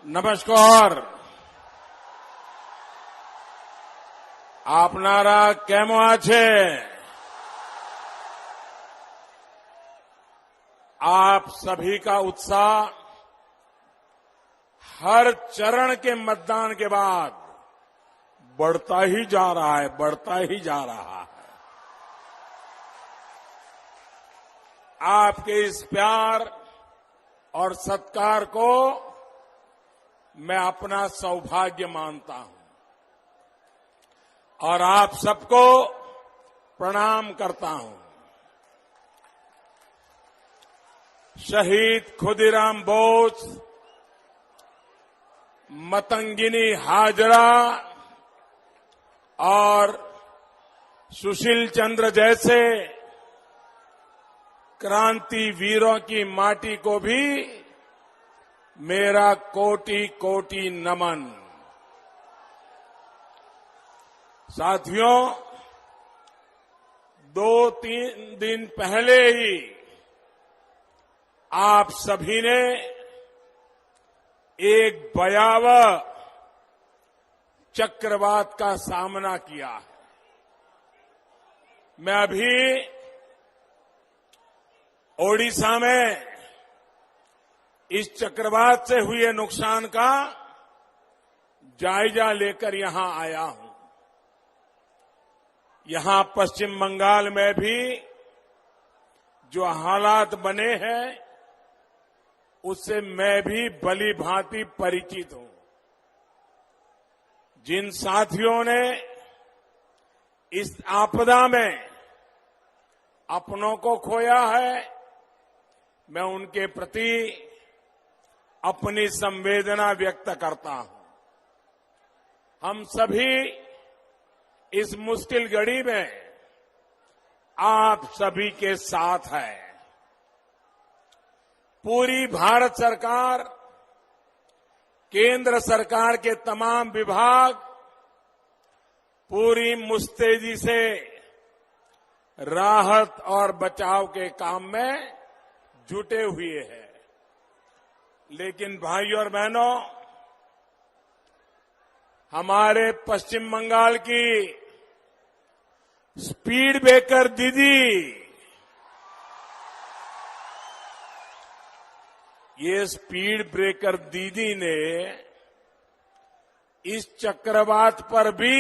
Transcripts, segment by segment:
নমস্কার। আপনারা কেমন আছেন? आप सभी का उत्साह हर चरण के मतदान के बाद बढ़ता ही जा रहा है, बढ़ता ही जा रहा है। आपके इस प्यार और सत्कार को मैं अपना सौभाग्य मानता हूं और आप सबको प्रणाम करता हूं। शहीद खुदीराम बोस, मतंगिनी हाजरा और सुशील चंद्र जैसे क्रांति वीरों की माटी को भी मेरा कोटि कोटि नमन। साथियों, 2-3 दिन पहले ही आप सभी ने एक भयावह चक्रवात का सामना किया है। मैं अभी ओडिशा में इस चक्रवात से हुए नुकसान का जायजा लेकर यहां आया हूं। यहां पश्चिम बंगाल में भी जो हालात बने हैं उससे मैं भी भली भांति परिचित हूं। जिन साथियों ने इस आपदा में अपनों को खोया है, मैं उनके प्रति अपनी संवेदना व्यक्त करता हूं। हम सभी इस मुश्किल घड़ी में आप सभी के साथ है। पूरी भारत सरकार, केंद्र सरकार के तमाम विभाग पूरी मुस्तैदी से राहत और बचाव के काम में जुटे हुए हैं। लेकिन भाइयों और बहनों, हमारे पश्चिम बंगाल की स्पीड ब्रेकर दीदी, ये स्पीड ब्रेकर दीदी ने इस चक्रवात पर भी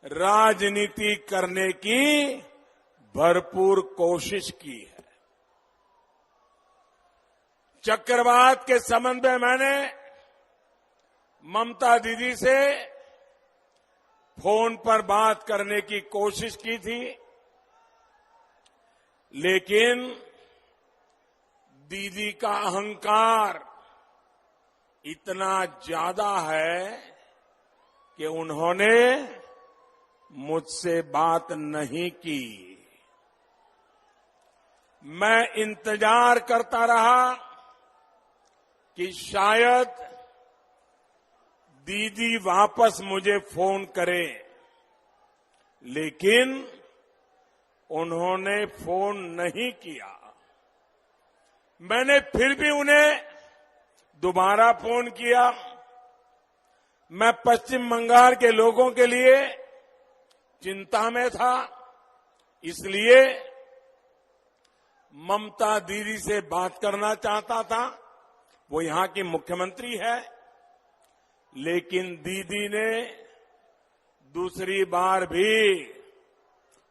राजनीति करने की भरपूर कोशिश की है। चक्रवात के संबंध में मैंने ममता दीदी से फोन पर बात करने की कोशिश की थी, लेकिन दीदी का अहंकार इतना ज्यादा है कि उन्होंने मुझसे बात नहीं की। मैं इंतजार करता रहा कि शायद दीदी वापस मुझे फोन करे, लेकिन उन्होंने फोन नहीं किया। मैंने फिर भी उन्हें दोबारा फोन किया। मैं पश्चिम बंगाल के लोगों के लिए चिंता में था, इसलिए ममता दीदी से बात करना चाहता था। वो यहां की मुख्यमंत्री है, लेकिन दीदी ने दूसरी बार भी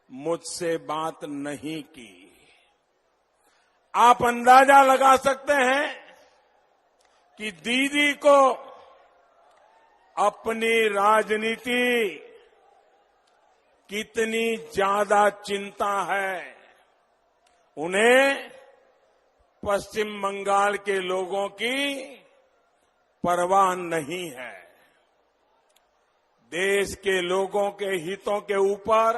मुझसे बात नहीं की। आप अंदाजा लगा सकते हैं कि दीदी को अपनी राजनीति कितनी ज्यादा चिंता है। उन्हें पश्चिम बंगाल के लोगों की परवाह नहीं है। देश के लोगों के हितों के ऊपर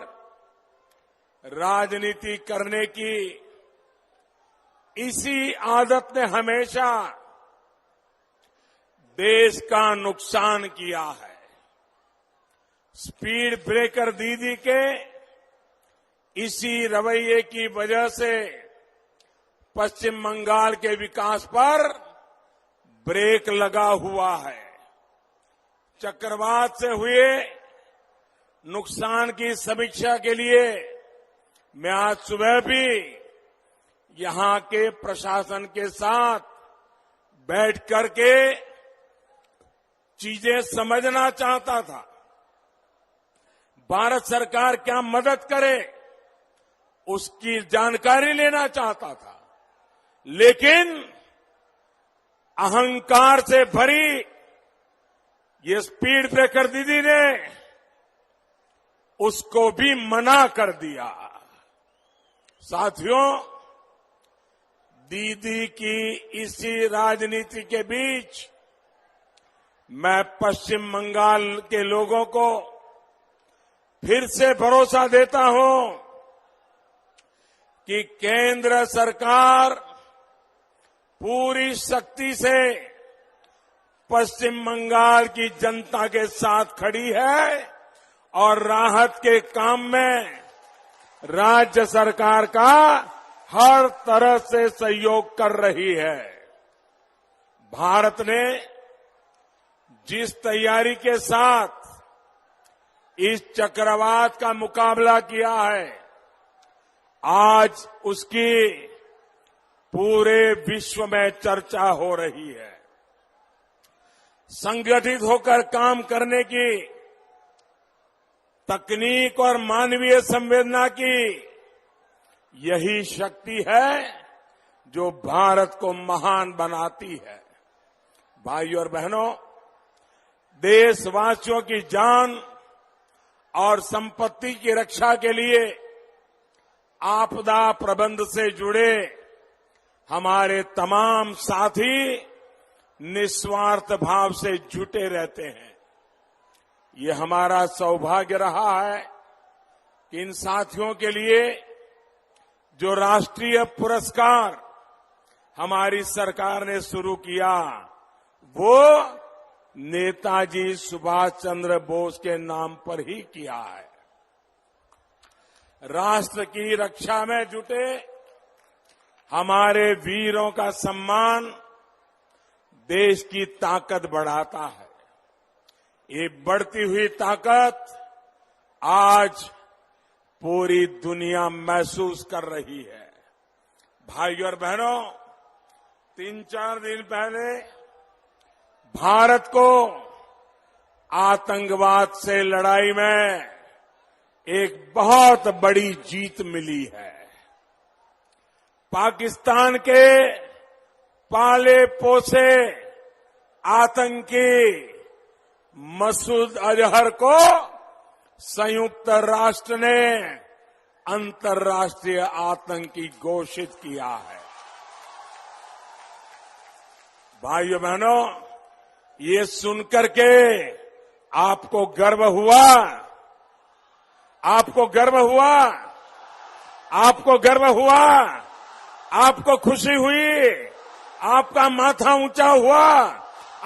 राजनीति करने की इसी आदत ने हमेशा देश का नुकसान किया है। स्पीड ब्रेकर दीदी के इसी रवैये की वजह से पश्चिम बंगाल के विकास पर ब्रेक लगा हुआ है। चक्रवात से हुए नुकसान की समीक्षा के लिए मैं आज सुबह भी यहां के प्रशासन के साथ बैठ करके चीजें समझना चाहता था। भारत सरकार क्या मदद करे उसकी जानकारी लेना चाहता था, लेकिन अहंकार से भरी ये स्पीड ब्रेकर दीदी ने उसको भी मना कर दिया। साथियों, दीदी की इसी राजनीति के बीच मैं पश्चिम बंगाल के लोगों को फिर से भरोसा देता हूं कि केंद्र सरकार पूरी शक्ति से पश्चिम बंगाल की जनता के साथ खड़ी है और राहत के काम में राज्य सरकार का हर तरह से सहयोग कर रही है। भारत ने जिस तैयारी के साथ इस चक्रवात का मुकाबला किया है, आज उसकी पूरे विश्व में चर्चा हो रही है। संगठित होकर काम करने की तकनीक और मानवीय संवेदना की यही शक्ति है जो भारत को महान बनाती है। भाइयों और बहनों, देशवासियों की जान और संपत्ति की रक्षा के लिए आपदा प्रबंधन से जुड़े हमारे तमाम साथी निस्वार्थ भाव से जुटे रहते हैं। ये हमारा सौभाग्य रहा है कि इन साथियों के लिए जो राष्ट्रीय पुरस्कार हमारी सरकार ने शुरू किया, वो नेताजी सुभाष चंद्र बोस के नाम पर ही किया है। राष्ट्र की रक्षा में जुटे हमारे वीरों का सम्मान देश की ताकत बढ़ाता है। ये बढ़ती हुई ताकत आज पूरी दुनिया महसूस कर रही है। भाइयों और बहनों, 3-4 दिन पहले भारत को आतंकवाद से लड़ाई में एक बहुत बड़ी जीत मिली है। पाकिस्तान के पाले पोसे आतंकी मसूद अजहर को संयुक्त राष्ट्र ने अंतर्राष्ट्रीय आतंकी घोषित किया है। भाइयों बहनों, ये सुनकर के आपको गर्व हुआ? आपको गर्व हुआ? आपको गर्व हुआ? आपको खुशी हुई? आपका माथा ऊंचा हुआ?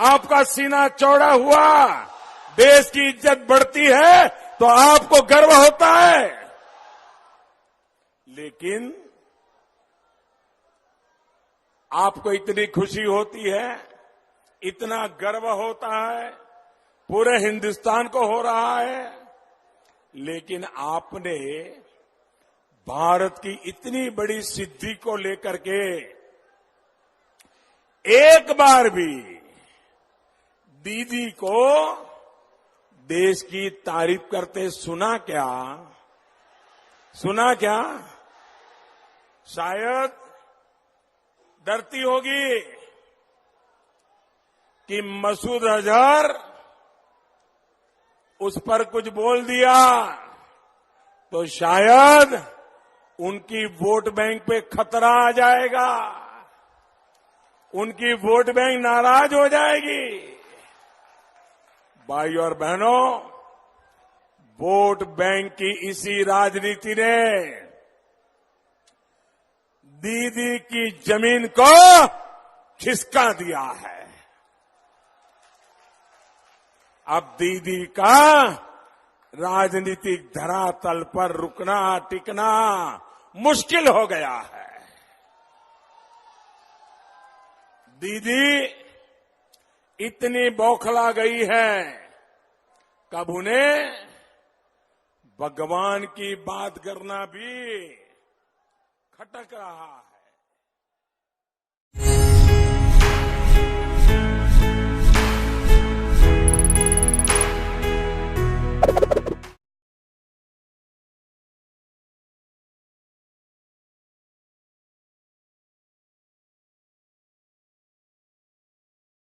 आपका सीना चौड़ा हुआ? देश की इज्जत बढ़ती है तो आपको गर्व होता है। लेकिन आपको इतनी खुशी होती है, इतना गर्व होता है, पूरे हिंदुस्तान को हो रहा है, लेकिन आपने भारत की इतनी बड़ी सिद्धि को लेकर के एक बार भी दीदी को देश की तारीफ करते सुना क्या? सुना क्या? शायद डरती होगी कि मसूद अजहर उस पर कुछ बोल दिया तो शायद उनकी वोट बैंक पे खतरा आ जाएगा, उनकी वोट बैंक नाराज हो जाएगी। भाइयों और बहनों, वोट बैंक की इसी राजनीति ने दीदी की जमीन को खिसका दिया है। अब दीदी का राजनीतिक धरातल पर रुकना टिकना मुश्किल हो गया है। दीदी इतनी बौखला गई है कब उन्हें भगवान की बात करना भी खटक रहा है।